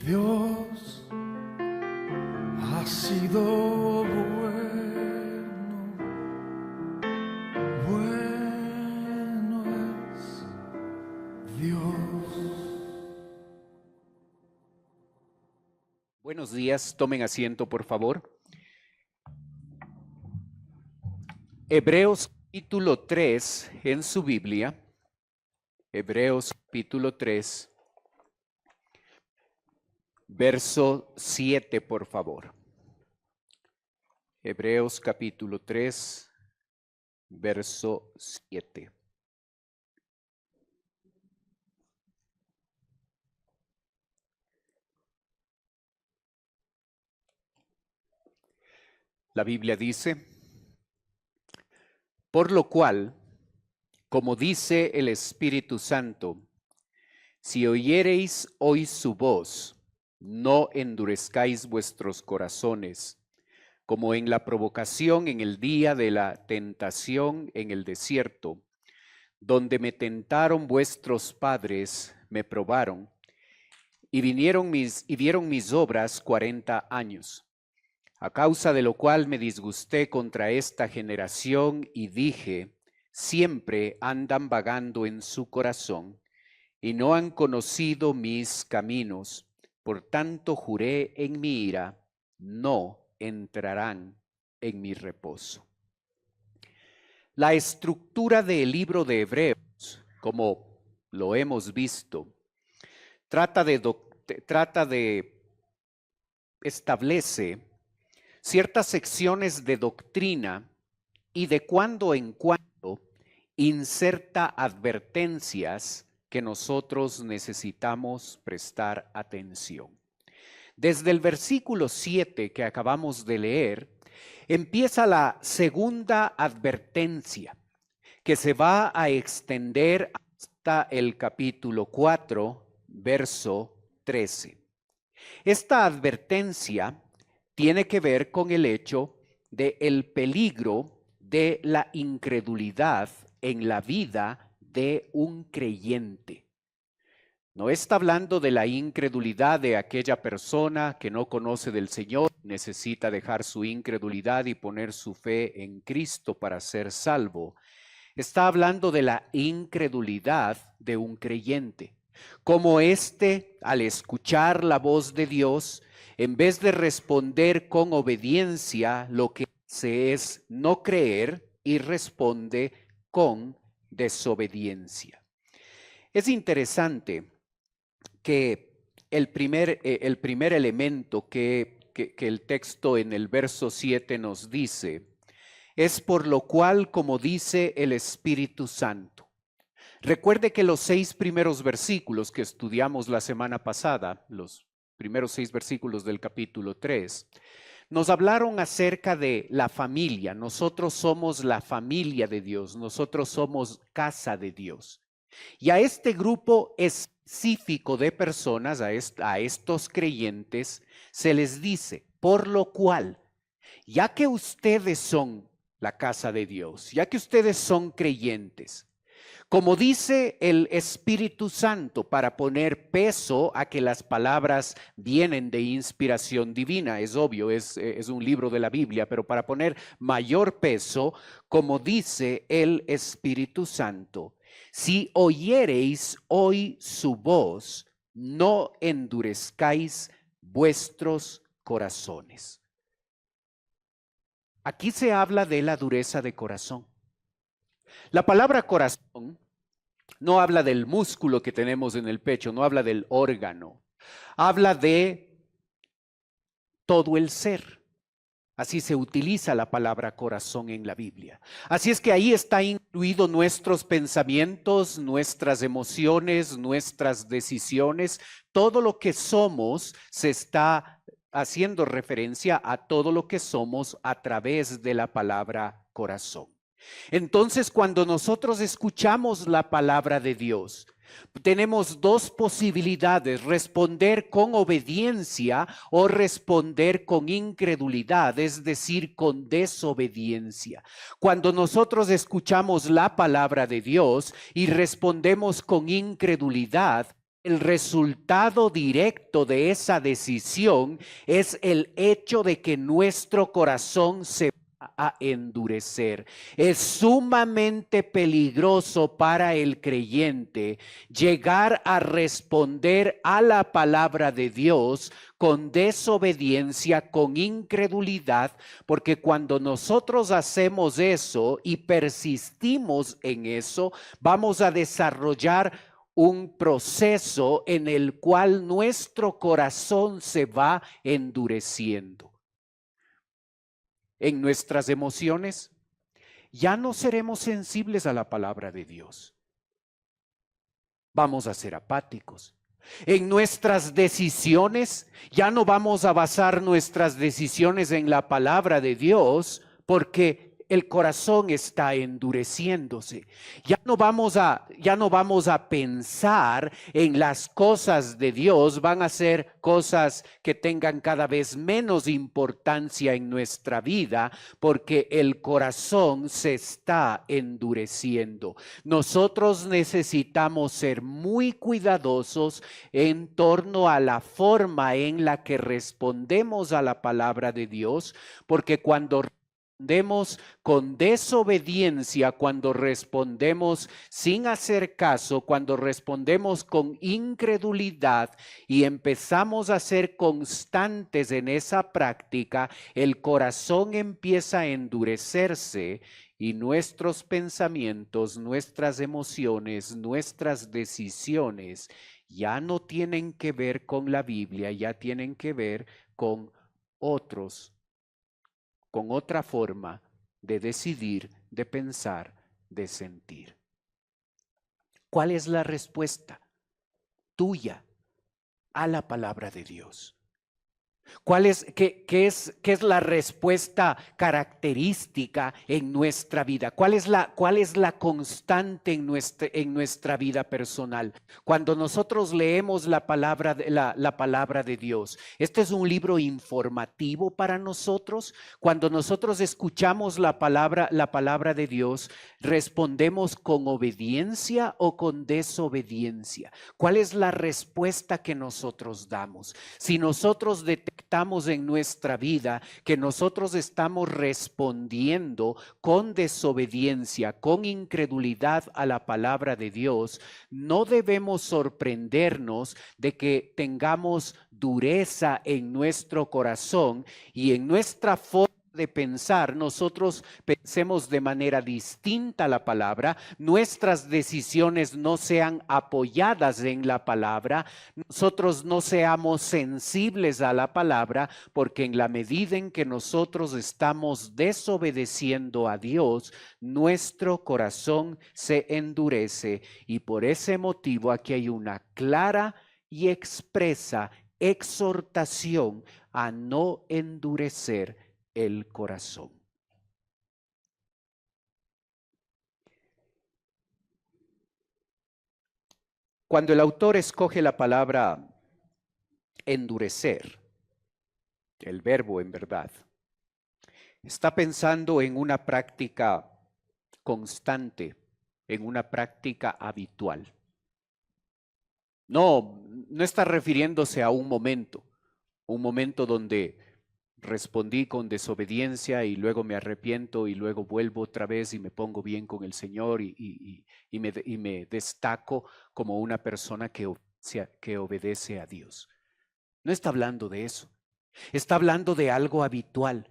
Dios ha sido bueno, bueno es Dios. Buenos días, tomen asiento por favor. Hebreos capítulo 3 en su Biblia. Hebreos capítulo 3, verso 7 por favor. Hebreos capítulo 3, verso 7. La Biblia dice: por lo cual, como dice el Espíritu Santo, si oyereis hoy su voz, no endurezcáis vuestros corazones, como en la provocación en el día de la tentación en el desierto, donde me tentaron vuestros padres, me probaron, y vieron mis obras 40 años. A causa de lo cual me disgusté contra esta generación y dije: siempre andan vagando en su corazón y no han conocido mis caminos. Por tanto juré en mi ira: no entrarán en mi reposo. La estructura del libro de Hebreos, como lo hemos visto, trata de establece ciertas secciones de doctrina y de cuando en cuando inserta advertencias que nosotros necesitamos prestar atención. Desde el versículo 7 que acabamos de leer, empieza la segunda advertencia que se va a extender hasta el capítulo 4, verso 13. Esta advertencia tiene que ver con el hecho del peligro de la incredulidad en la vida de un creyente. No está hablando de la incredulidad de aquella persona que no conoce del Señor, necesita dejar su incredulidad y poner su fe en Cristo para ser salvo. Está hablando de la incredulidad de un creyente. Como éste, al escuchar la voz de Dios, en vez de responder con obediencia, lo que hace es no creer y responde con desobediencia. Es interesante que el primer elemento que el texto en el verso 7 nos dice es: por lo cual, como dice el Espíritu Santo. Recuerde que los 6 primeros versículos que estudiamos la semana pasada, los primeros 6 versículos del capítulo 3, nos hablaron acerca de la familia. Nosotros somos la familia de Dios, nosotros somos casa de Dios. Y a este grupo específico de personas, a estos creyentes, se les dice: por lo cual, ya que ustedes son la casa de Dios, ya que ustedes son creyentes, como dice el Espíritu Santo, para poner peso a que las palabras vienen de inspiración divina, es obvio, es un libro de la Biblia, pero para poner mayor peso, como dice el Espíritu Santo: si oyereis hoy su voz, no endurezcáis vuestros corazones. Aquí se habla de la dureza de corazón. La palabra corazón no habla del músculo que tenemos en el pecho, no habla del órgano, habla de todo el ser. Así se utiliza la palabra corazón en la Biblia. Así es que ahí está incluido nuestros pensamientos, nuestras emociones, nuestras decisiones. Todo lo que somos se está haciendo referencia a todo lo que somos a través de la palabra corazón. Entonces, cuando nosotros escuchamos la palabra de Dios, tenemos dos posibilidades: responder con obediencia o responder con incredulidad, es decir, con desobediencia. Cuando nosotros escuchamos la palabra de Dios y respondemos con incredulidad, El resultado directo de esa decisión es el hecho de que nuestro corazón se va a endurecer. Es sumamente peligroso para el creyente llegar a responder a la palabra de Dios con desobediencia, con incredulidad, porque cuando nosotros hacemos eso y persistimos en eso, vamos a desarrollar un proceso en el cual nuestro corazón se va endureciendo. En nuestras emociones ya no seremos sensibles a la palabra de Dios. Vamos a ser apáticos. En nuestras decisiones ya no vamos a basar nuestras decisiones en la palabra de Dios, porque el corazón está endureciéndose. Ya no vamos a pensar en las cosas de Dios, van a ser cosas que tengan cada vez menos importancia en nuestra vida, porque el corazón se está endureciendo. Nosotros necesitamos ser muy cuidadosos en torno a la forma en la que respondemos a la palabra de Dios, porque cuando respondemos con desobediencia, cuando respondemos sin hacer caso, cuando respondemos con incredulidad y empezamos a ser constantes en esa práctica, el corazón empieza a endurecerse y nuestros pensamientos, nuestras emociones, nuestras decisiones ya no tienen que ver con la Biblia, ya tienen que ver con otra forma de decidir, de pensar, de sentir. ¿Cuál es la respuesta tuya a la palabra de Dios? ¿Qué es la respuesta característica en nuestra vida? ¿Cuál es la constante en nuestra vida personal? Cuando nosotros leemos la palabra de Dios, este es un libro informativo para nosotros. Cuando nosotros escuchamos la palabra de Dios, ¿respondemos con obediencia o con desobediencia? ¿Cuál es la respuesta que nosotros damos? Si nosotros detectamos en nuestra vida que nosotros estamos respondiendo con desobediencia, con incredulidad a la palabra de Dios, no debemos sorprendernos de que tengamos dureza en nuestro corazón y en nuestra forma de pensar, nosotros pensemos de manera distinta a la palabra, nuestras decisiones no sean apoyadas en la palabra, nosotros no seamos sensibles a la palabra, porque en la medida en que nosotros estamos desobedeciendo a Dios, nuestro corazón se endurece y por ese motivo aquí hay una clara y expresa exhortación a no endurecer el corazón. Cuando el autor escoge la palabra endurecer, el verbo en verdad, está pensando en una práctica constante, en una práctica habitual. No está refiriéndose a un momento donde respondí con desobediencia y luego me arrepiento y luego vuelvo otra vez y me pongo bien con el Señor y me destaco como una persona que obedece a Dios. No está hablando de eso. Está hablando de algo habitual.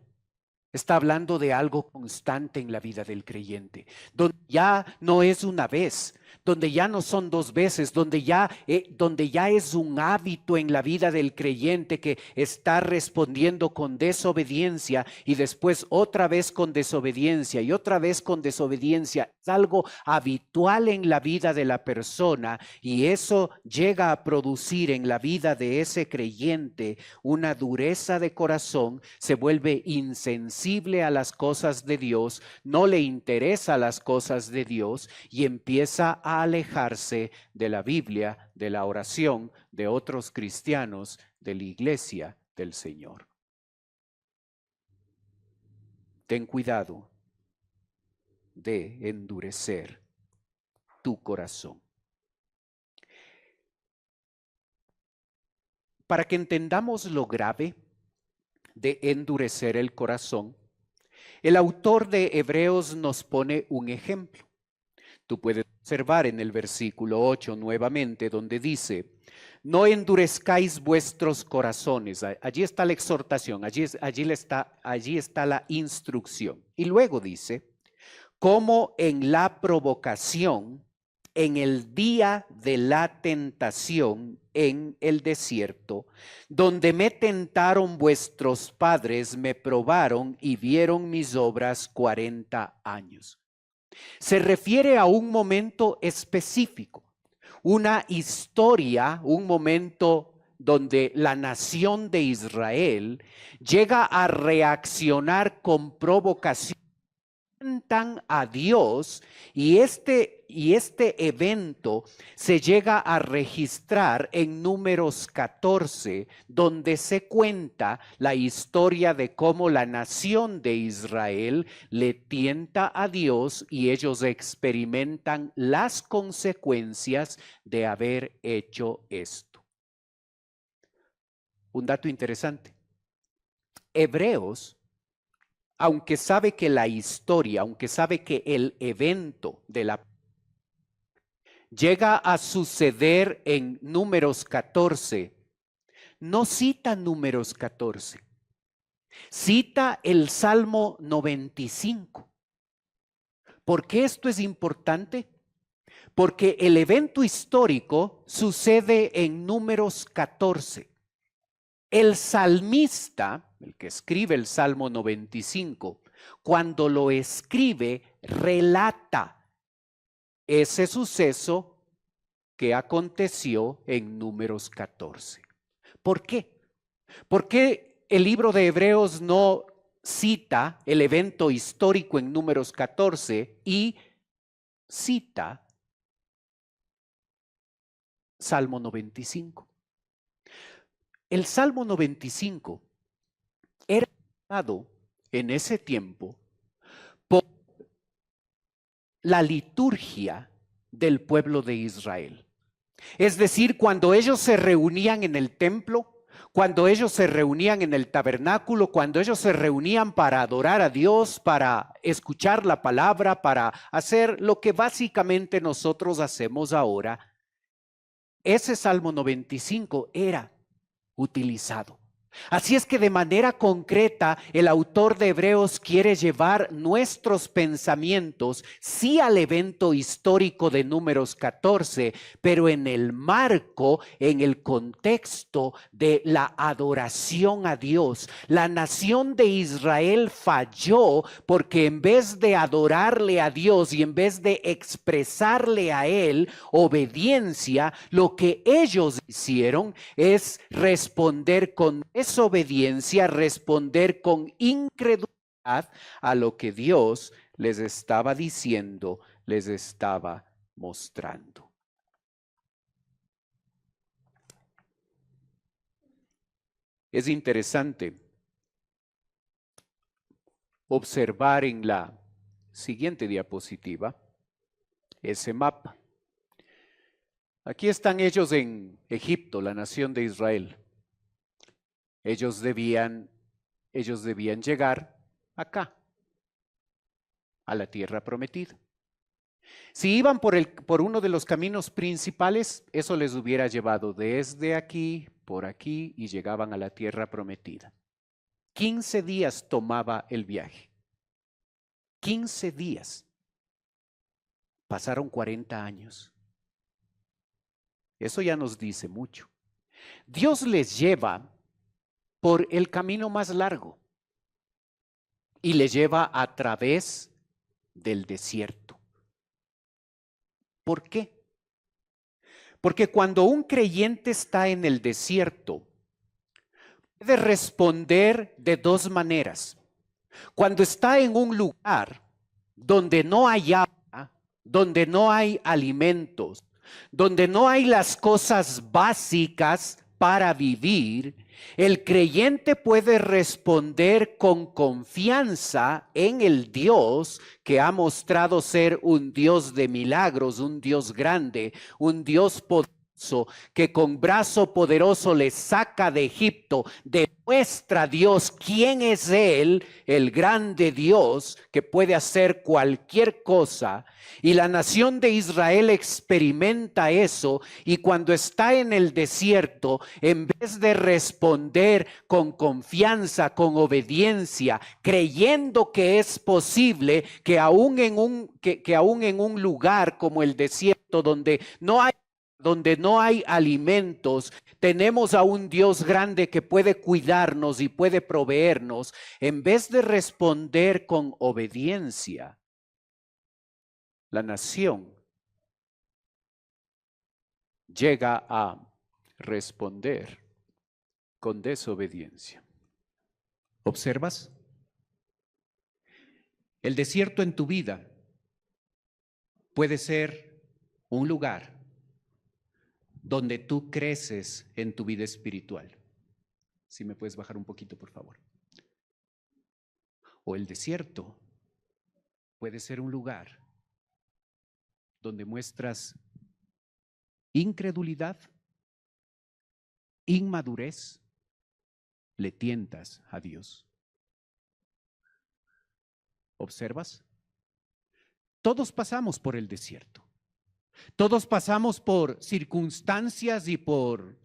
Está hablando de algo constante en la vida del creyente, donde ya no es una vez, donde ya no son dos veces, donde ya es un hábito en la vida del creyente que está respondiendo con desobediencia y después otra vez con desobediencia y otra vez con desobediencia. Es algo habitual en la vida de la persona y eso llega a producir en la vida de ese creyente una dureza de corazón, se vuelve insensible a las cosas de Dios, no le interesa las cosas de Dios y empieza a alejarse de la Biblia, de la oración, de otros cristianos, de la iglesia del Señor. Ten cuidado de endurecer tu corazón. para que entendamos lo grave de endurecer el corazón, el autor de Hebreos nos pone un ejemplo. Tú puedes observar en el versículo 8 nuevamente donde dice, no endurezcáis vuestros corazones. Allí está la exhortación, allí está la instrucción. Y luego dice, como en la provocación, en el día de la tentación en el desierto, donde me tentaron vuestros padres, me probaron y vieron mis obras 40 años. Se refiere a un momento específico, una historia, un momento donde la nación de Israel llega a reaccionar con provocación a Dios y este evento se llega a registrar en Números 14, donde se cuenta la historia de cómo la nación de Israel le tienta a Dios y ellos experimentan las consecuencias de haber hecho esto. Un dato interesante. Hebreos, aunque sabe que la historia, aunque sabe que el evento de la llega a suceder en Números 14, no cita Números 14, cita el Salmo 95. ¿Por qué esto es importante? Porque el evento histórico sucede en Números 14. El salmista, el que escribe el Salmo 95, cuando lo escribe, relata ese suceso que aconteció en Números 14. ¿Por qué? ¿Por qué el libro de Hebreos no cita el evento histórico en Números 14 y cita Salmo 95? El Salmo 95 era dado en ese tiempo por la liturgia del pueblo de Israel. Es decir, cuando ellos se reunían en el templo, cuando ellos se reunían en el tabernáculo, cuando ellos se reunían para adorar a Dios, para escuchar la palabra, para hacer lo que básicamente nosotros hacemos ahora, ese Salmo 95 era utilizado. Así es que de manera concreta el autor de Hebreos quiere llevar nuestros pensamientos sí al evento histórico de Números 14, pero en el marco, en el contexto de la adoración a Dios. La nación de Israel falló porque en vez de adorarle a Dios y en vez de expresarle a Él obediencia, lo que ellos hicieron es responder con desobediencia, responder con incredulidad a lo que Dios les estaba diciendo, les estaba mostrando. Es interesante observar en la siguiente diapositiva ese mapa. Aquí están ellos en Egipto, la nación de Israel. Ellos debían llegar acá, a la tierra prometida. Si iban por uno de los caminos principales, eso les hubiera llevado desde aquí, por aquí, y llegaban a la tierra prometida. 15 días tomaba el viaje. 15 días. Pasaron 40 años. Eso ya nos dice mucho. Dios les lleva por el camino más largo y les lleva a través del desierto. ¿Por qué? Porque cuando un creyente está en el desierto, puede responder de dos maneras. Cuando está en un lugar donde no hay agua, donde no hay alimentos, donde no hay las cosas básicas para vivir, el creyente puede responder con confianza en el Dios que ha mostrado ser un Dios de milagros, un Dios grande, un Dios poderoso que con brazo poderoso les saca de Egipto, demuestra a Dios quién es Él, el grande Dios que puede hacer cualquier cosa. Y la nación de Israel experimenta eso, y cuando está en el desierto, en vez de responder con confianza, con obediencia, creyendo que es posible que aún en un lugar como el desierto donde no hay alimentos, tenemos a un Dios grande que puede cuidarnos y puede proveernos, en vez de responder con obediencia, la nación llega a responder con desobediencia. ¿Observas? El desierto en tu vida puede ser un lugar donde tú creces en tu vida espiritual. Si me puedes bajar un poquito, por favor. O el desierto puede ser un lugar donde muestras incredulidad, inmadurez, le tientas a Dios. ¿Observas? Todos pasamos por el desierto. Todos pasamos por circunstancias y por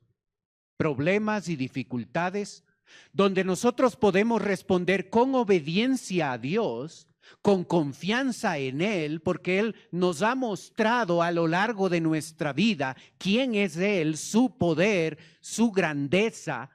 problemas y dificultades donde nosotros podemos responder con obediencia a Dios, con confianza en Él, porque Él nos ha mostrado a lo largo de nuestra vida quién es Él, su poder, su grandeza,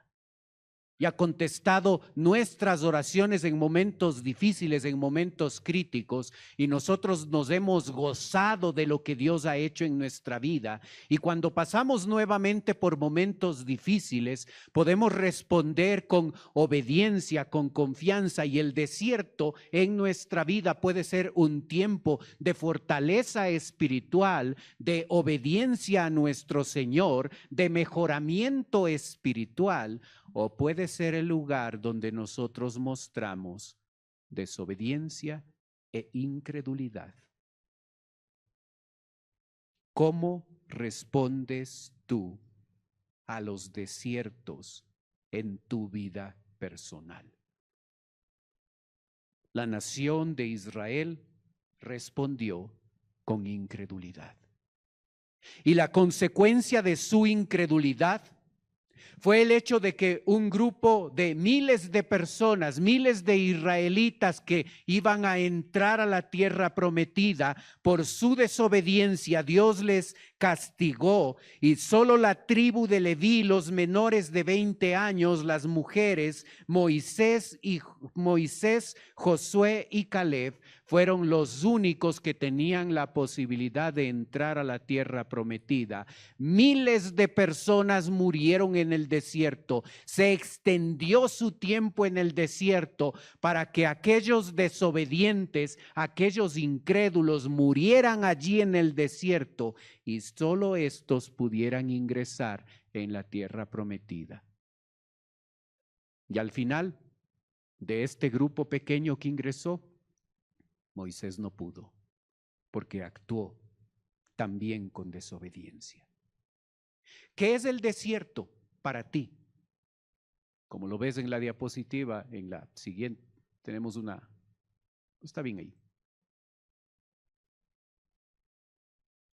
y ha contestado nuestras oraciones en momentos difíciles, en momentos críticos, y nosotros nos hemos gozado de lo que Dios ha hecho en nuestra vida. Y cuando pasamos nuevamente por momentos difíciles, podemos responder con obediencia, con confianza, y el desierto en nuestra vida puede ser un tiempo de fortaleza espiritual, de obediencia a nuestro Señor, de mejoramiento espiritual, o puede ser el lugar donde nosotros mostramos desobediencia e incredulidad. ¿Cómo respondes tú a los desiertos en tu vida personal? La nación de Israel respondió con incredulidad. Y la consecuencia de su incredulidad fue el hecho de que un grupo de miles de personas, miles de israelitas que iban a entrar a la tierra prometida, por su desobediencia, Dios les castigó, y solo la tribu de Leví, los menores de 20 años, las mujeres, Moisés, Josué y Caleb, fueron los únicos que tenían la posibilidad de entrar a la tierra prometida. Miles de personas murieron en el desierto. Se extendió su tiempo en el desierto para que aquellos desobedientes, aquellos incrédulos murieran allí en el desierto, y solo estos pudieran ingresar en la tierra prometida. Y al final de este grupo pequeño que ingresó, Moisés no pudo, porque actuó también con desobediencia. ¿Qué es el desierto para ti? Como lo ves en la diapositiva, en la siguiente, tenemos una, está bien ahí.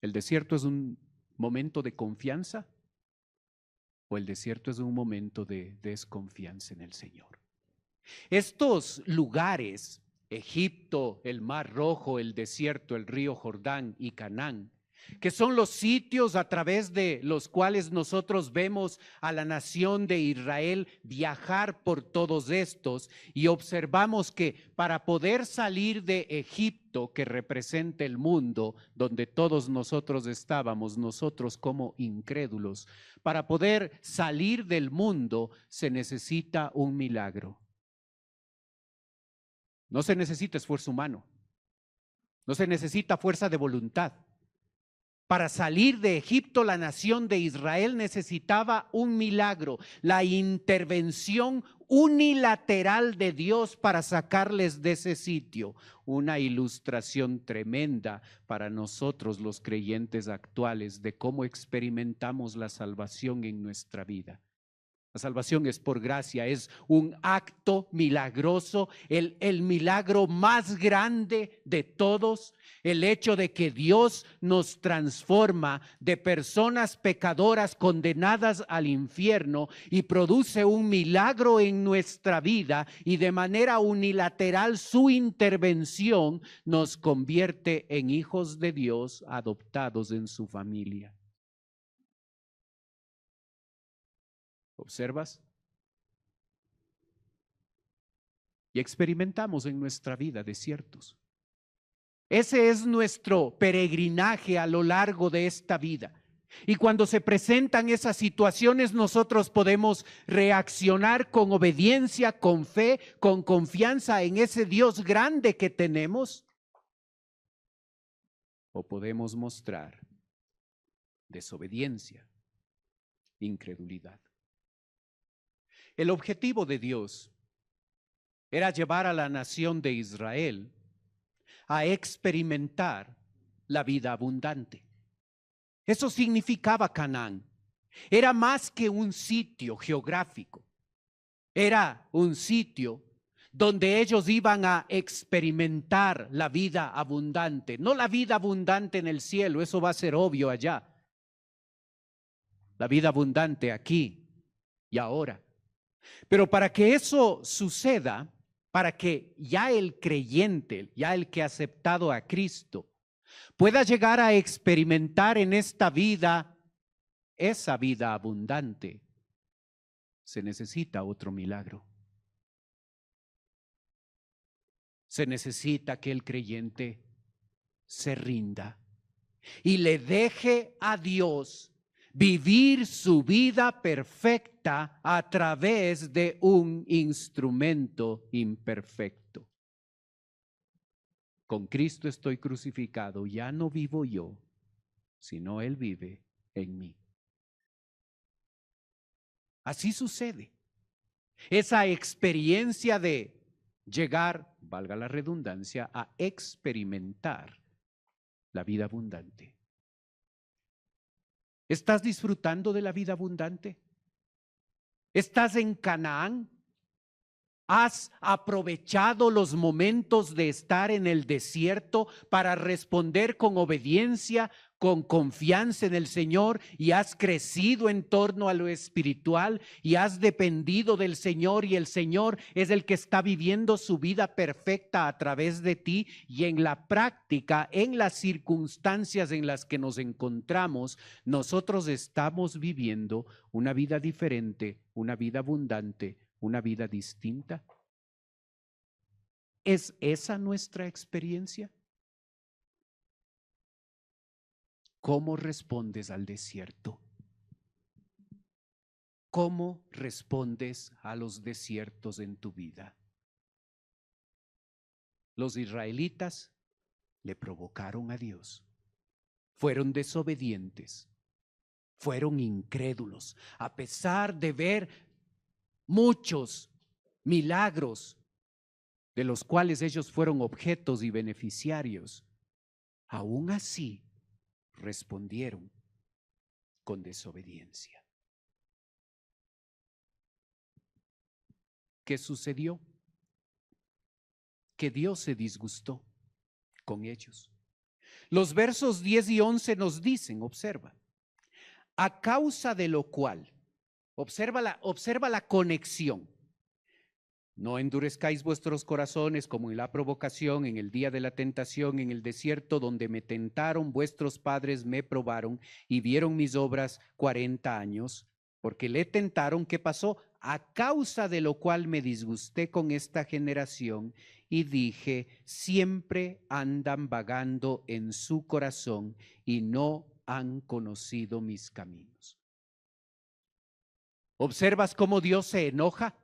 ¿El desierto es un momento de confianza o el desierto es un momento de desconfianza en el Señor? Estos lugares, Egipto, el Mar Rojo, el desierto, el río Jordán y Canaán, que son los sitios a través de los cuales nosotros vemos a la nación de Israel viajar por todos estos, y observamos que para poder salir de Egipto, que representa el mundo donde todos nosotros estábamos, nosotros como incrédulos, para poder salir del mundo se necesita un milagro. No se necesita esfuerzo humano, no se necesita fuerza de voluntad. Para salir de Egipto, la nación de Israel necesitaba un milagro, la intervención unilateral de Dios para sacarles de ese sitio. Una ilustración tremenda para nosotros los creyentes actuales de cómo experimentamos la salvación en nuestra vida. La salvación es por gracia, es un acto milagroso, el milagro más grande de todos, el hecho de que Dios nos transforma de personas pecadoras condenadas al infierno y produce un milagro en nuestra vida, y de manera unilateral su intervención nos convierte en hijos de Dios adoptados en su familia. ¿Observas? Y experimentamos en nuestra vida desiertos. Ese es nuestro peregrinaje a lo largo de esta vida. Y cuando se presentan esas situaciones, nosotros podemos reaccionar con obediencia, con fe, con confianza en ese Dios grande que tenemos. O podemos mostrar desobediencia, incredulidad. El objetivo de Dios era llevar a la nación de Israel a experimentar la vida abundante. Eso significaba Canaán. Era más que un sitio geográfico. Era un sitio donde ellos iban a experimentar la vida abundante. No la vida abundante en el cielo, eso va a ser obvio allá. La vida abundante aquí y ahora. Pero para que eso suceda, para que ya el creyente, ya el que ha aceptado a Cristo, pueda llegar a experimentar en esta vida, esa vida abundante, se necesita otro milagro. Se necesita que el creyente se rinda y le deje a Dios vivir su vida perfecta a través de un instrumento imperfecto. Con Cristo estoy crucificado, ya no vivo yo, sino Él vive en mí. Así sucede. Esa experiencia de llegar, valga la redundancia, a experimentar la vida abundante. ¿Estás disfrutando de la vida abundante? ¿Estás en Canaán? ¿Has aprovechado los momentos de estar en el desierto para responder con obediencia, con confianza en el Señor, y has crecido en torno a lo espiritual y has dependido del Señor, y el Señor es el que está viviendo su vida perfecta a través de ti? Y en la práctica, en las circunstancias en las que nos encontramos, nosotros estamos viviendo una vida diferente, una vida abundante, una vida distinta. ¿Es esa nuestra experiencia? ¿Cómo respondes al desierto? ¿Cómo respondes a los desiertos en tu vida? Los israelitas le provocaron a Dios. Fueron desobedientes. Fueron incrédulos. A pesar de ver muchos milagros de los cuales ellos fueron objetos y beneficiarios, aún así respondieron con desobediencia. ¿Qué sucedió? Que Dios se disgustó con ellos. Los versos 10 y 11 nos dicen, observa, a causa de lo cual, observa la conexión. No endurezcáis vuestros corazones como en la provocación, en el día de la tentación, en el desierto, donde me tentaron vuestros padres, me probaron y vieron mis obras 40 años, porque le tentaron. ¿Qué pasó? A causa de lo cual me disgusté con esta generación y dije, siempre andan vagando en su corazón y no han conocido mis caminos. ¿Observas cómo Dios se enoja?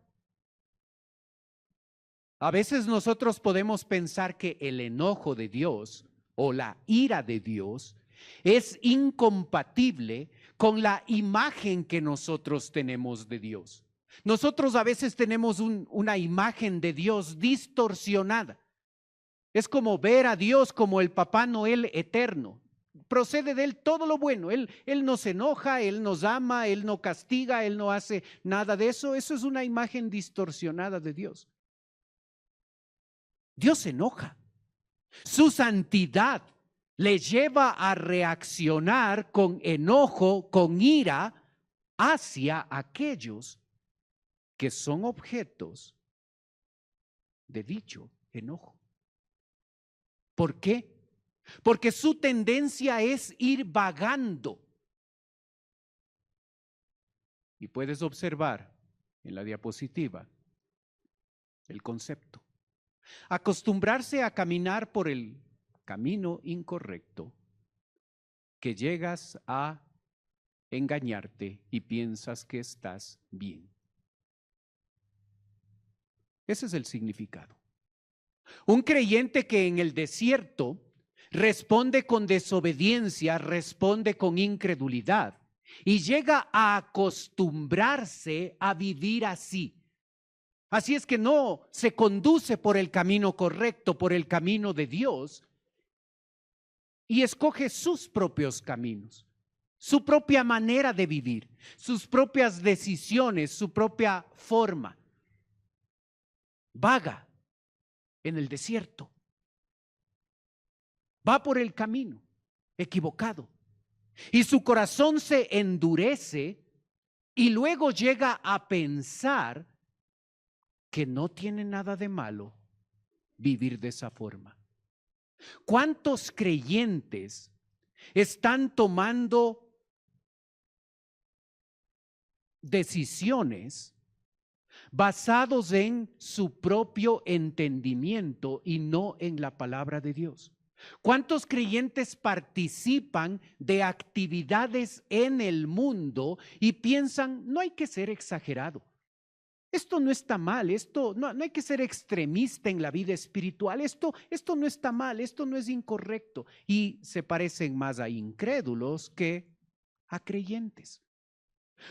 A veces nosotros podemos pensar que el enojo de Dios o la ira de Dios es incompatible con la imagen que nosotros tenemos de Dios. Nosotros a veces tenemos una imagen de Dios distorsionada. Es como ver a Dios como el Papá Noel eterno. Procede de Él todo lo bueno. Él no se enoja, Él nos ama, Él no castiga, Él no hace nada de eso. Eso es una imagen distorsionada de Dios. Dios se enoja. Su santidad le lleva a reaccionar con enojo, con ira hacia aquellos que son objetos de dicho enojo. ¿Por qué? Porque su tendencia es ir vagando. Y puedes observar en la diapositiva el concepto. Acostumbrarse a caminar por el camino incorrecto, que llegas a engañarte y piensas que estás bien. Ese es el significado. Un creyente que en el desierto responde con desobediencia, responde con incredulidad y llega a acostumbrarse a vivir así. Así es que no se conduce por el camino correcto, por el camino de Dios, y escoge sus propios caminos, su propia manera de vivir, sus propias decisiones, su propia forma. Vaga en el desierto. Va por el camino equivocado. Y su corazón se endurece y luego llega a pensar que no tiene nada de malo vivir de esa forma. ¿Cuántos creyentes están tomando decisiones basados en su propio entendimiento y no en la palabra de Dios? ¿Cuántos creyentes participan de actividades en el mundo y piensan, no hay que ser exagerado? Esto no está mal, esto no hay que ser extremista en la vida espiritual, esto no está mal, esto no es incorrecto. Y se parecen más a incrédulos que a creyentes,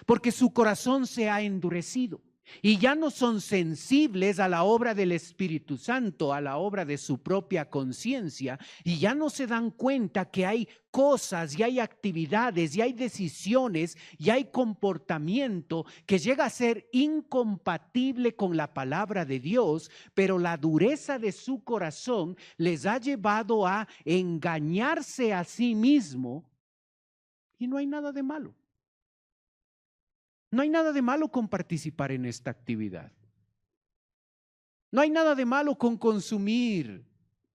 porque su corazón se ha endurecido y ya no son sensibles a la obra del Espíritu Santo, a la obra de su propia conciencia, y ya no se dan cuenta que hay cosas y hay actividades y hay decisiones y hay comportamiento que llega a ser incompatible con la palabra de Dios, pero la dureza de su corazón les ha llevado a engañarse a sí mismo, y no hay nada de malo. No hay nada de malo con participar en esta actividad. No hay nada de malo con consumir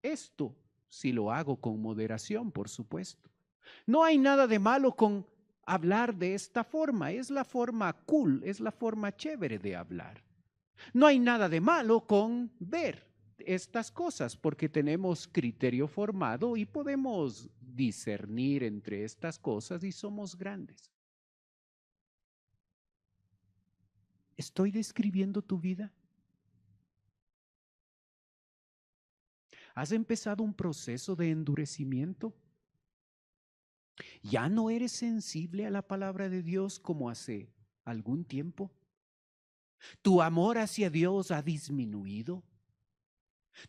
esto, si lo hago con moderación, por supuesto. No hay nada de malo con hablar de esta forma. Es la forma cool, es la forma chévere de hablar. No hay nada de malo con ver estas cosas, porque tenemos criterio formado y podemos discernir entre estas cosas y somos grandes. ¿Estoy describiendo tu vida? ¿Has empezado un proceso de endurecimiento? ¿Ya no eres sensible a la palabra de Dios como hace algún tiempo? ¿Tu amor hacia Dios ha disminuido?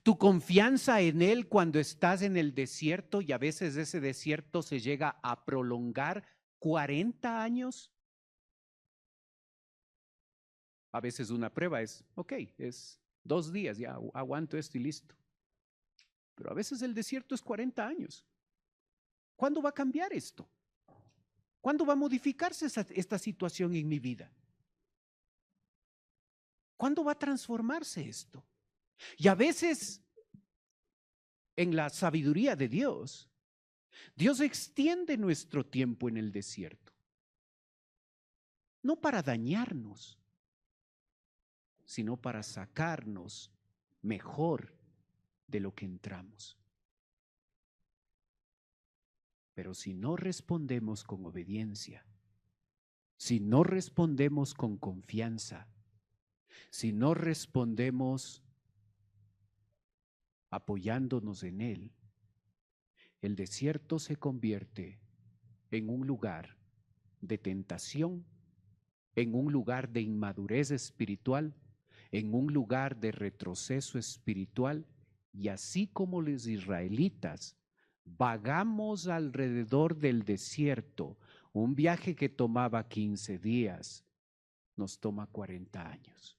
¿Tu confianza en Él cuando estás en el desierto, y a veces ese desierto se llega a prolongar 40 años? A veces una prueba es, ok, es 2 días, ya aguanto esto y listo. Pero a veces el desierto es 40 años. ¿Cuándo va a cambiar esto? ¿Cuándo va a modificarse esta situación en mi vida? ¿Cuándo va a transformarse esto? Y a veces, en la sabiduría de Dios, Dios extiende nuestro tiempo en el desierto. No para dañarnos, sino para sacarnos mejor de lo que entramos. Pero si no respondemos con obediencia, si no respondemos con confianza, si no respondemos apoyándonos en Él, el desierto se convierte en un lugar de tentación en un lugar de inmadurez espiritual, en un lugar de retroceso espiritual, y así como los israelitas, vagamos alrededor del desierto. Un viaje que tomaba 15 días, nos toma 40 años.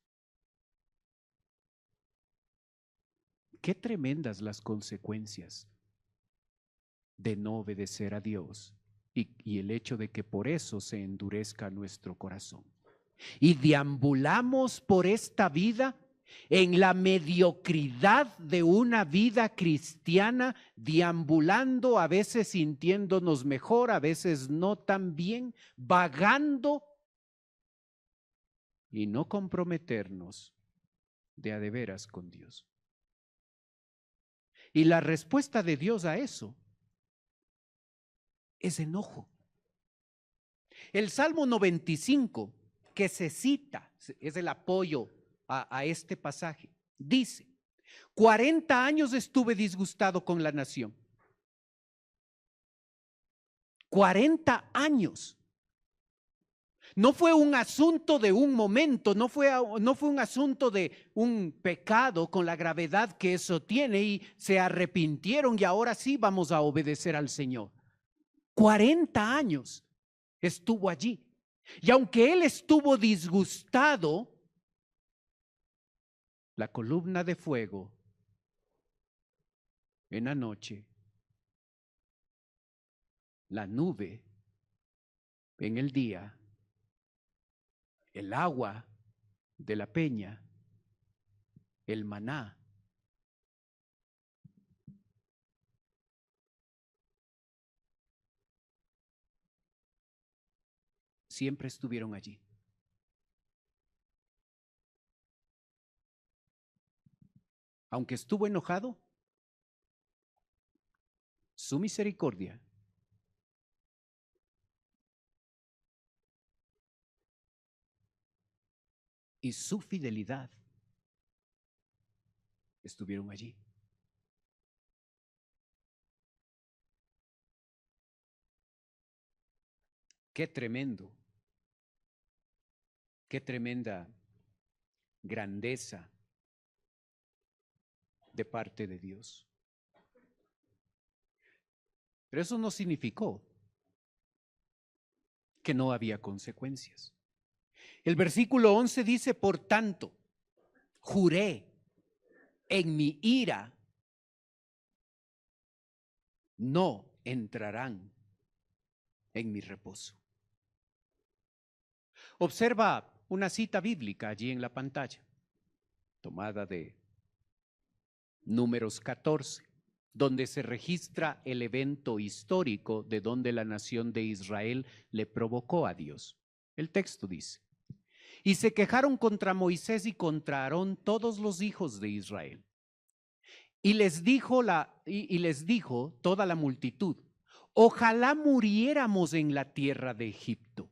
Qué tremendas las consecuencias de no obedecer a Dios y el hecho de que por eso se endurezca nuestro corazón. Y deambulamos por esta vida en la mediocridad de una vida cristiana, deambulando, a veces sintiéndonos mejor, a veces no tan bien, vagando y no comprometernos de a de veras con Dios. Y la respuesta de Dios a eso es enojo. El Salmo 95, que se cita, es el apoyo a este pasaje, dice: 40 años estuve disgustado con la nación. 40 años. No fue un asunto de un momento, no fue un asunto de un pecado con la gravedad que eso tiene y se arrepintieron y ahora sí vamos a obedecer al Señor. 40 años estuvo allí. Y aunque él estuvo disgustado, la columna de fuego en la noche, la nube en el día, el agua de la peña, el maná, siempre estuvieron allí. Aunque estuvo enojado, su misericordia y su fidelidad estuvieron allí. Qué tremendo, qué tremenda grandeza de parte de Dios. Pero eso no significó que no había consecuencias. El versículo 11 dice: por tanto, juré en mi ira, no entrarán en mi reposo. Observa una cita bíblica allí en la pantalla, tomada de Números 14, donde se registra el evento histórico de donde la nación de Israel le provocó a Dios. El texto dice: y se quejaron contra Moisés y contra Aarón todos los hijos de Israel. Y les dijo toda la multitud: ojalá muriéramos en la tierra de Egipto.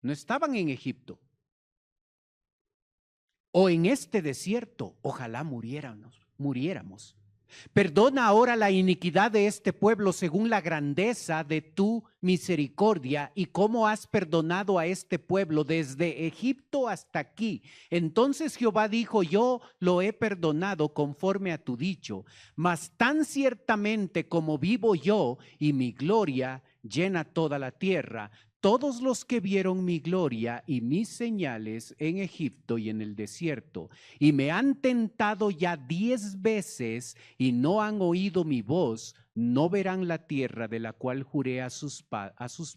No estaban en Egipto. O en este desierto, ojalá muriéramos. Perdona ahora la iniquidad de este pueblo según la grandeza de tu misericordia y cómo has perdonado a este pueblo desde Egipto hasta aquí. Entonces Jehová dijo: yo lo he perdonado conforme a tu dicho, mas tan ciertamente como vivo yo y mi gloria llena toda la tierra, todos los que vieron mi gloria y mis señales en Egipto y en el desierto, y me han tentado ya 10 veces y no han oído mi voz, no verán la tierra de la cual juré a sus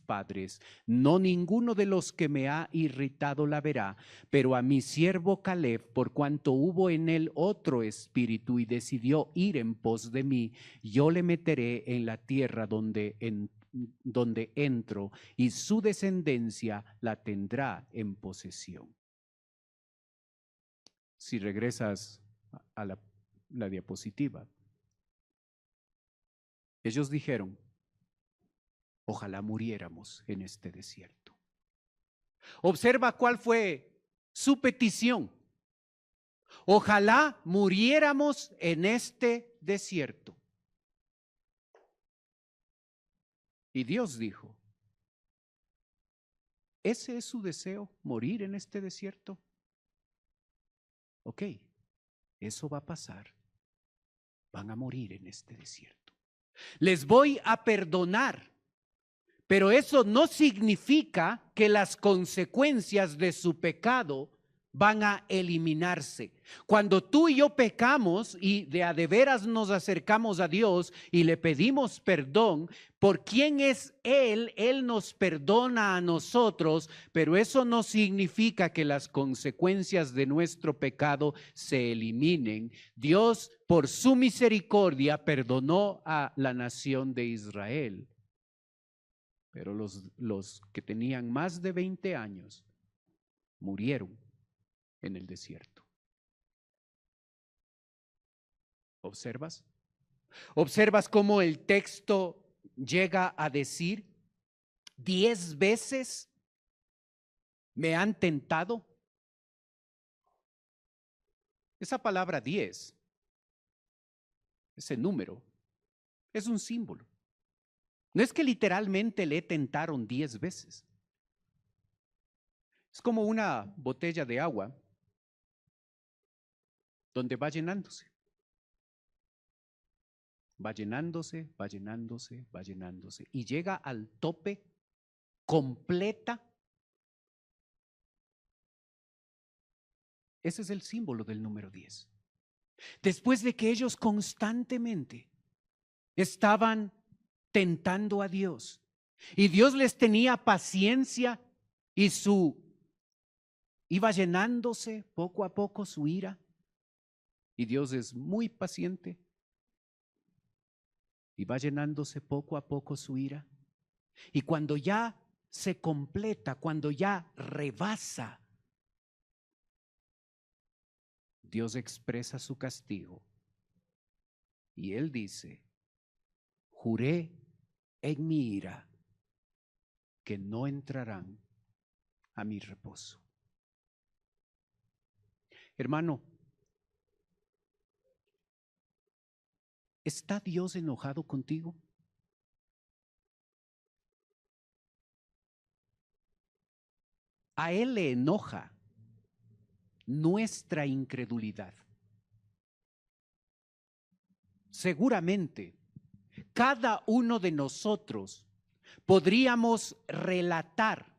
padres, no ninguno de los que me ha irritado la verá, pero a mi siervo Caleb, por cuanto hubo en él otro espíritu y decidió ir en pos de mí, yo le meteré en la tierra donde entro, y su descendencia la tendrá en posesión. Si regresas a la diapositiva, ellos dijeron: ojalá muriéramos en este desierto. Observa cuál fue su petición: ojalá muriéramos en este desierto. Y Dios dijo: ¿Ese es su deseo, morir en este desierto? Ok, eso va a pasar. Van a morir en este desierto. Les voy a perdonar, pero eso no significa que las consecuencias de su pecado van a eliminarse. Cuando tú y yo pecamos y de veras nos acercamos a Dios y le pedimos perdón, por quién es Él nos perdona a nosotros, pero eso no significa que las consecuencias de nuestro pecado se eliminen. Dios, por su misericordia, perdonó a la nación de Israel, pero los que tenían más de 20 años murieron en el desierto. ¿Observas? ¿Observas cómo el texto llega a decir 10 veces me han tentado? Esa palabra 10, ese número, es un símbolo. No es que literalmente le tentaron 10 veces. Es como una botella de agua donde va llenándose. Va llenándose, va llenándose, va llenándose y llega al tope completa. Ese es el símbolo del número 10. Después de que ellos constantemente estaban tentando a Dios y Dios les tenía paciencia y iba llenándose poco a poco su ira, y Dios es muy paciente y va llenándose poco a poco su ira, y cuando ya se completa, cuando ya rebasa, Dios expresa su castigo y Él dice: juré en mi ira que no entrarán a mi reposo. Hermano, ¿está Dios enojado contigo? A Él le enoja nuestra incredulidad. Seguramente, cada uno de nosotros podríamos relatar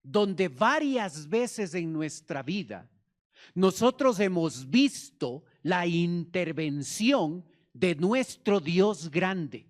donde varias veces en nuestra vida nosotros hemos visto la intervención de nuestro Dios grande.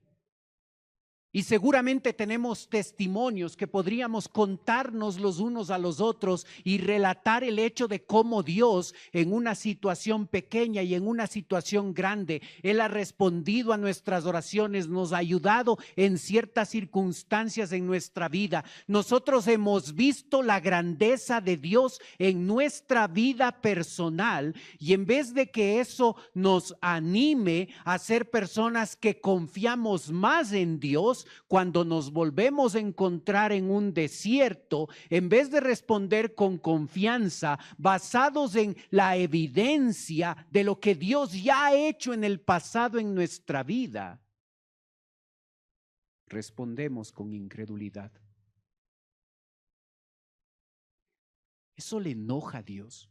Y seguramente tenemos testimonios que podríamos contarnos los unos a los otros y relatar el hecho de cómo Dios, en una situación pequeña y en una situación grande, Él ha respondido a nuestras oraciones, nos ha ayudado en ciertas circunstancias en nuestra vida. Nosotros hemos visto la grandeza de Dios en nuestra vida personal, y en vez de que eso nos anime a ser personas que confiamos más en Dios, cuando nos volvemos a encontrar en un desierto, en vez de responder con confianza, basados en la evidencia de lo que Dios ya ha hecho en el pasado en nuestra vida, respondemos con incredulidad. Eso le enoja a Dios.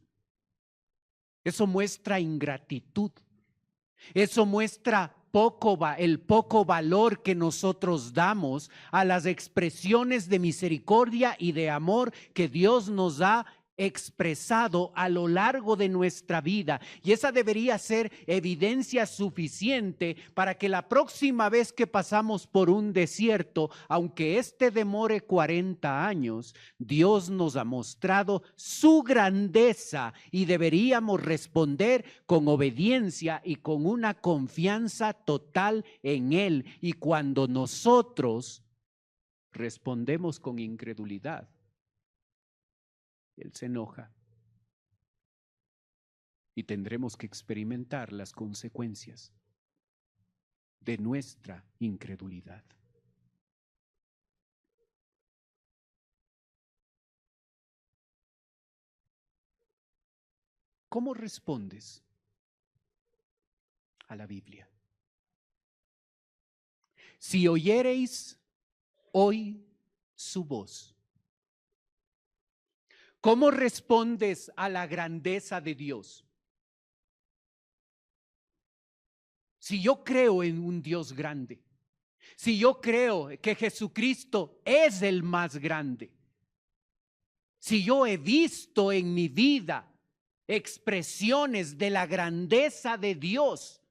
Eso muestra ingratitud. Eso muestra el poco valor que nosotros damos a las expresiones de misericordia y de amor que Dios nos ha expresado a lo largo de nuestra vida, y esa debería ser evidencia suficiente para que la próxima vez que pasamos por un desierto, aunque este demore 40 años, Dios nos ha mostrado su grandeza y deberíamos responder con obediencia y con una confianza total en Él. Y cuando nosotros respondemos con incredulidad, Él se enoja y tendremos que experimentar las consecuencias de nuestra incredulidad. ¿Cómo respondes a la Biblia? Si oyereis hoy su voz, ¿Cómo respondes a la grandeza de Dios? Si yo creo en un Dios grande, si yo creo que Jesucristo es el más grande, si yo he visto en mi vida expresiones de la grandeza de Dios,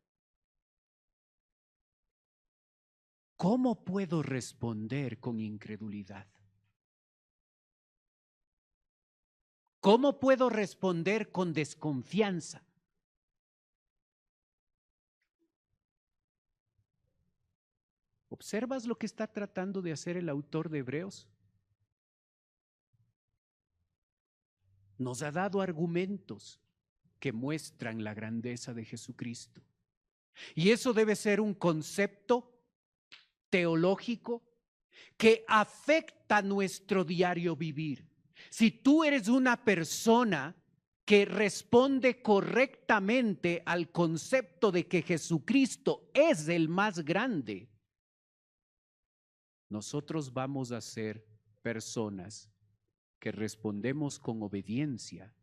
¿cómo puedo responder con incredulidad? ¿Cómo puedo responder con desconfianza? ¿Observas lo que está tratando de hacer el autor de Hebreos? Nos ha dado argumentos que muestran la grandeza de Jesucristo. Y eso debe ser un concepto teológico que afecta nuestro diario vivir. Si tú eres una persona que responde correctamente al concepto de que Jesucristo es el más grande, nosotros vamos a ser personas que respondemos con obediencia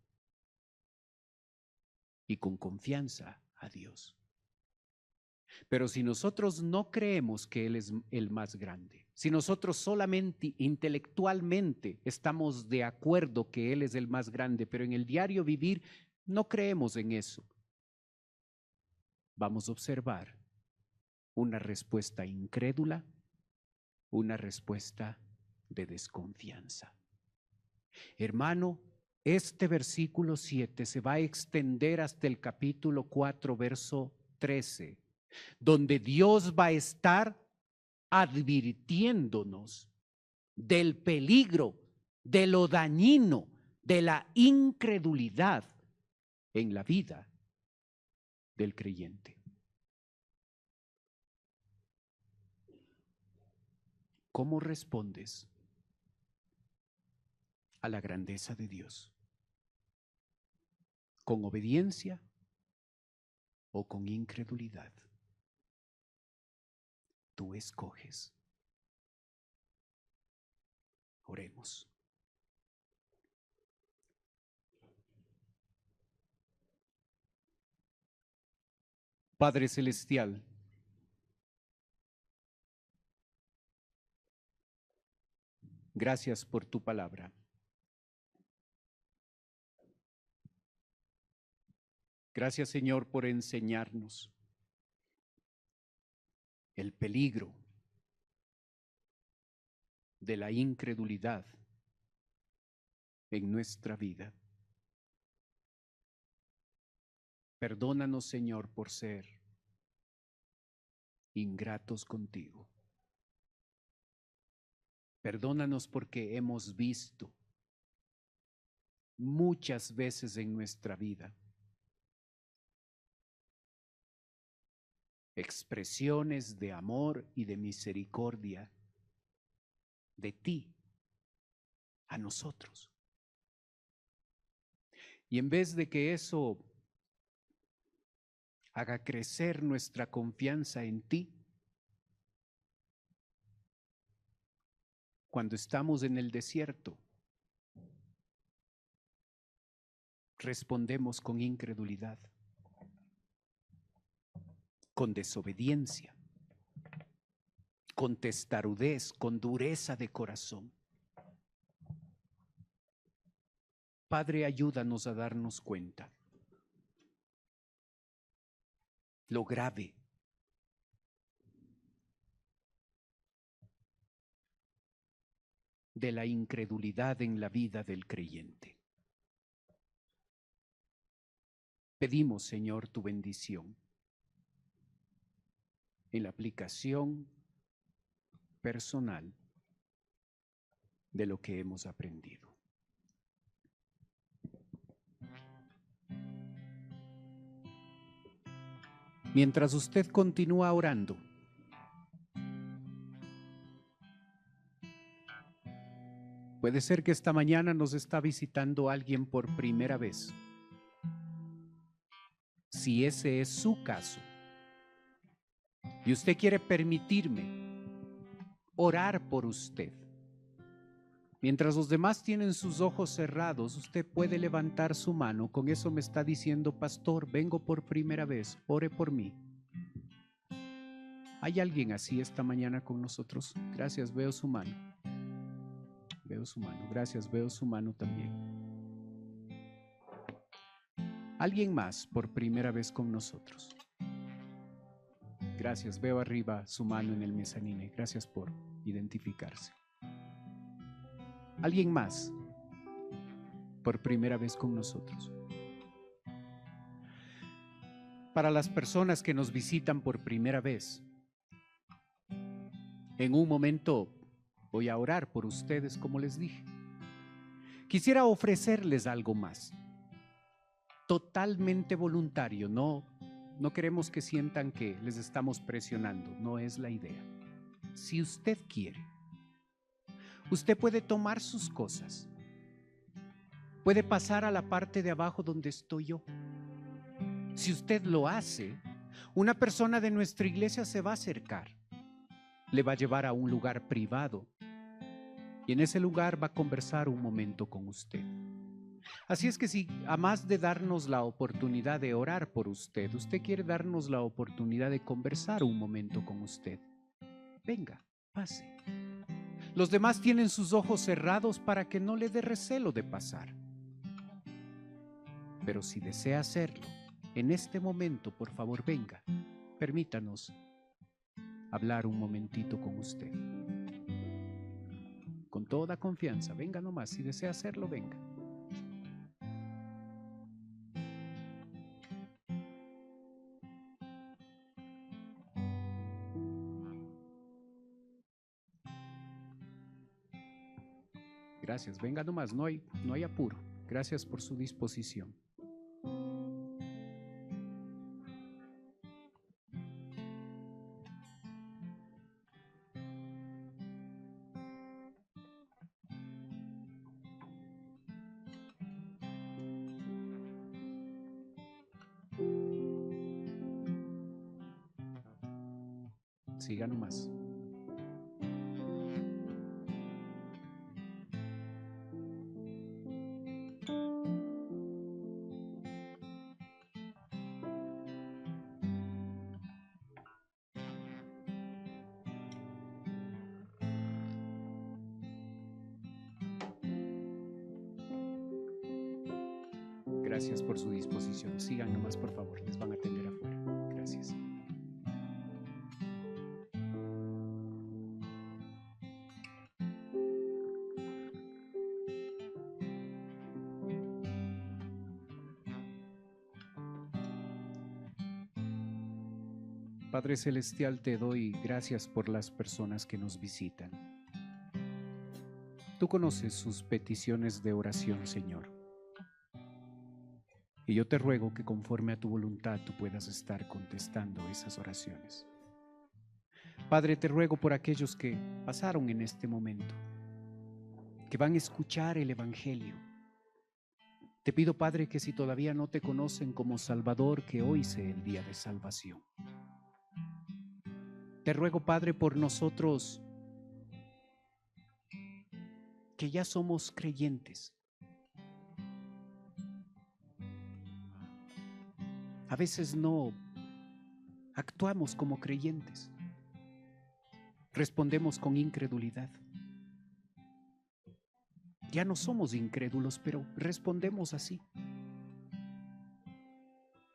y con confianza a Dios. Pero si nosotros no creemos que Él es el más grande, si nosotros solamente intelectualmente estamos de acuerdo que Él es el más grande, pero en el diario vivir no creemos en eso, vamos a observar una respuesta incrédula, una respuesta de desconfianza. Hermano, este versículo 7 se va a extender hasta el capítulo 4, verso 13, donde Dios va a estar advirtiéndonos del peligro, de lo dañino, de la incredulidad en la vida del creyente. ¿Cómo respondes a la grandeza de Dios? ¿Con obediencia o con incredulidad? Tú escoges. Oremos. Padre Celestial, gracias por tu palabra. Gracias, Señor, por enseñarnos el peligro de la incredulidad en nuestra vida. Perdónanos, Señor, por ser ingratos contigo. Perdónanos porque hemos visto muchas veces en nuestra vida expresiones de amor y de misericordia de ti a nosotros. Y en vez de que eso haga crecer nuestra confianza en ti, cuando estamos en el desierto, respondemos con incredulidad, con desobediencia, con testarudez, con dureza de corazón. Padre, ayúdanos a darnos cuenta lo grave de la incredulidad en la vida del creyente. Pedimos, Señor, tu bendición en la aplicación personal de lo que hemos aprendido. Mientras usted continúa orando, puede ser que esta mañana nos está visitando alguien por primera vez. Si ese es su caso y usted quiere permitirme orar por usted, Mientras los demás tienen sus ojos cerrados, usted puede levantar su mano. Con eso me está diciendo: pastor, vengo por primera vez, ore por mí. ¿Hay alguien así esta mañana con nosotros? Gracias, veo su mano. Veo su mano, gracias, veo su mano también. ¿Alguien más por primera vez con nosotros? Gracias, veo arriba su mano en el mezanine. Gracias por identificarse. ¿Alguien más por primera vez con nosotros? Para las personas que nos visitan por primera vez, en un momento voy a orar por ustedes, como les dije. Quisiera ofrecerles algo más, totalmente voluntario. No queremos que sientan que les estamos presionando, no es la idea. Si usted quiere, usted puede tomar sus cosas, puede pasar a la parte de abajo donde estoy yo. Si usted lo hace, una persona de nuestra iglesia se va a acercar, le va a llevar a un lugar privado y en ese lugar va a conversar un momento con usted. Así es que si, además de darnos la oportunidad de orar por usted, usted quiere darnos la oportunidad de conversar un momento con usted, venga, pase. Los demás tienen sus ojos cerrados para que no le dé recelo de pasar. Pero si desea hacerlo, en este momento, por favor, venga. Permítanos hablar un momentito con usted. Con toda confianza, venga nomás. Si desea hacerlo, venga. Gracias, venga nomás, no hay apuro. Gracias por su disposición. Siga nomás. Gracias por su disposición. Sigan nomás, por favor. Les van a atender afuera. Gracias. Padre Celestial, te doy gracias por las personas que nos visitan. Tú conoces sus peticiones de oración, Señor. Y yo te ruego que conforme a tu voluntad tú puedas estar contestando esas oraciones. Padre, te ruego por aquellos que pasaron en este momento, que van a escuchar el Evangelio. Te pido, Padre, que si todavía no te conocen como Salvador, que hoy sea el día de salvación. Te ruego, Padre, por nosotros que ya somos creyentes. A veces no actuamos como creyentes. Respondemos con incredulidad. Ya no somos incrédulos, pero respondemos así.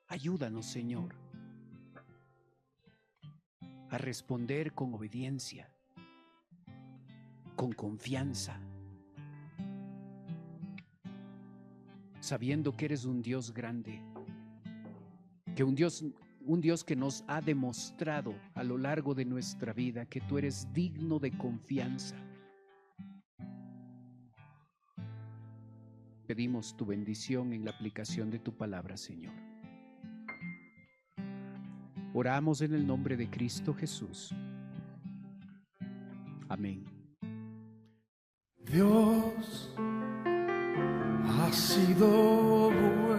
Ayúdanos, Señor, a responder con obediencia, con confianza, sabiendo que eres un Dios grande, que un Dios que nos ha demostrado a lo largo de nuestra vida que tú eres digno de confianza. Pedimos tu bendición en la aplicación de tu palabra, Señor. Oramos en el nombre de Cristo Jesús. Amén. Dios ha sido bueno.